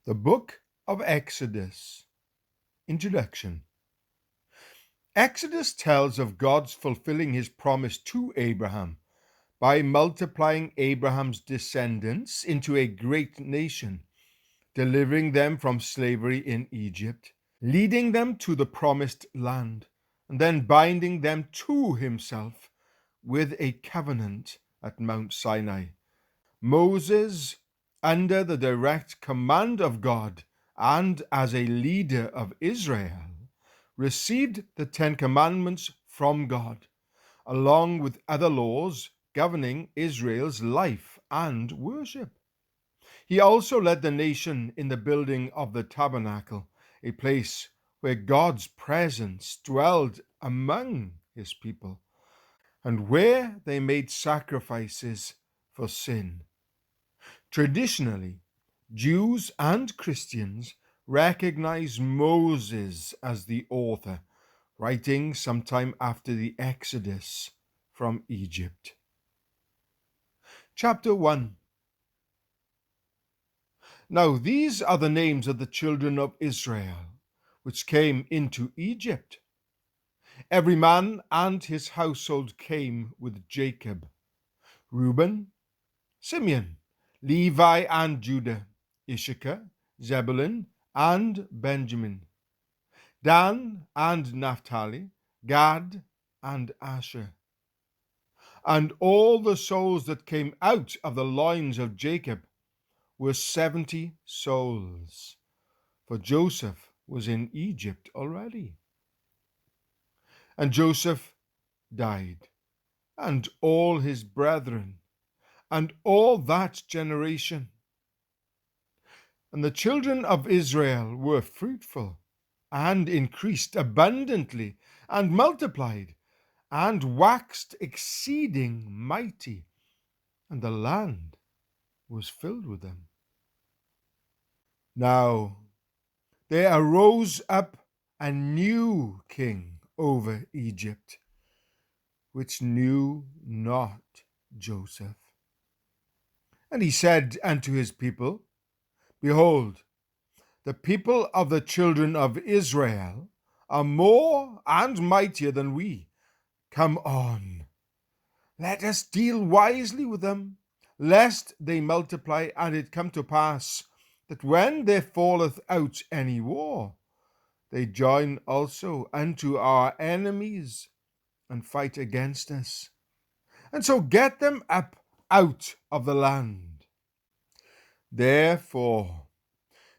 The Book of Exodus. Introduction. Exodus tells of God's fulfilling his promise to Abraham by multiplying Abraham's descendants into a great nation, delivering them from slavery in Egypt, leading them to the promised land, and then binding them to himself with a covenant at Mount Sinai. Moses, under the direct command of God and as a leader of Israel, received the Ten Commandments from God, along with other laws governing Israel's life and worship. He also led the nation in the building of the tabernacle, a place where God's presence dwelled among his people, and where they made sacrifices for sin. Traditionally, Jews and Christians recognize Moses as the author, writing sometime after the Exodus from Egypt. Chapter 1. Now these are the names of the children of Israel, which came into Egypt. Every man and his household came with Jacob: Reuben, Simeon, Levi and Judah, Issachar, Zebulun and Benjamin, Dan and Naphtali, Gad and Asher. And all the souls that came out of the loins of Jacob were 70 souls, for Joseph was in Egypt already. And Joseph died, and all his brethren, and all that generation. And the children of Israel were fruitful, and increased abundantly, and multiplied, and waxed exceeding mighty, and the land was filled with them. Now there arose up a new king over Egypt, which knew not Joseph. And he said unto his people, Behold, the people of the children of Israel are more and mightier than we. Come on, let us deal wisely with them, lest they multiply, and it come to pass that when there falleth out any war, they join also unto our enemies and fight against us. And so get them up out of the land. Therefore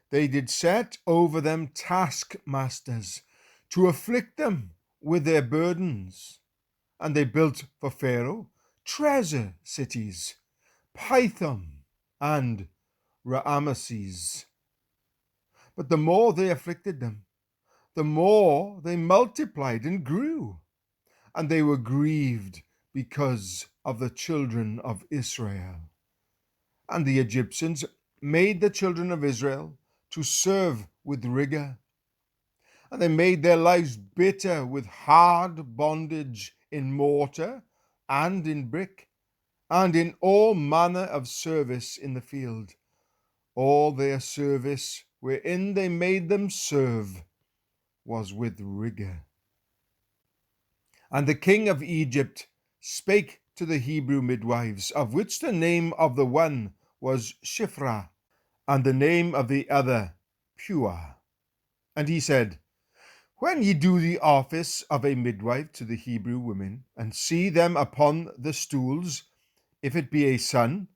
they did set over them taskmasters to afflict them with their burdens. And they built for Pharaoh treasure cities, Pithom and Raamses. But the more they afflicted them, the more they multiplied and grew, and they were grieved because of the children of Israel. And the Egyptians made the children of Israel to serve with rigor, and they made their lives bitter with hard bondage in mortar and in brick, and in all manner of service in the field. All their service wherein they made them serve was with rigor. And the king of Egypt spake to the Hebrew midwives, of which the name of the one was Shiphrah, and the name of the other Puah. And he said, When ye do the office of a midwife to the Hebrew women, and see them upon the stools, if it be a son,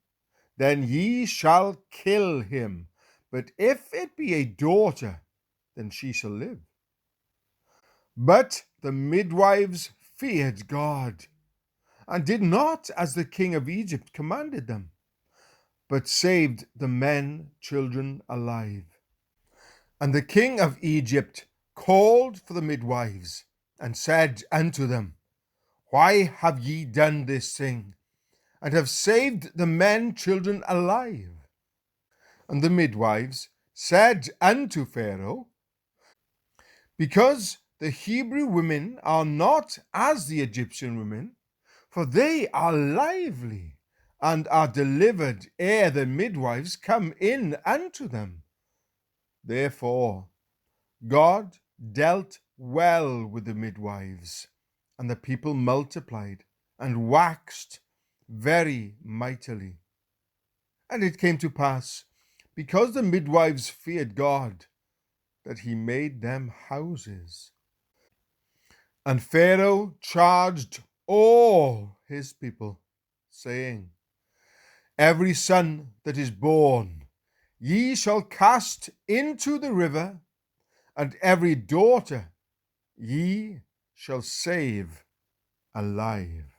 then ye shall kill him. But if it be a daughter, then she shall live. But the midwives feared God, and did not as the king of Egypt commanded them, but saved the men children alive. And the king of Egypt called for the midwives, and said unto them, Why have ye done this thing, and have saved the men children alive? And the midwives said unto Pharaoh, Because the Hebrew women are not as the Egyptian women, for they are lively, and are delivered ere the midwives come in unto them. Therefore, God dealt well with the midwives, and the people multiplied and waxed very mightily. And it came to pass, because the midwives feared God, that he made them houses. And Pharaoh charged all his people, saying, Every son that is born ye shall cast into the river, and every daughter ye shall save alive.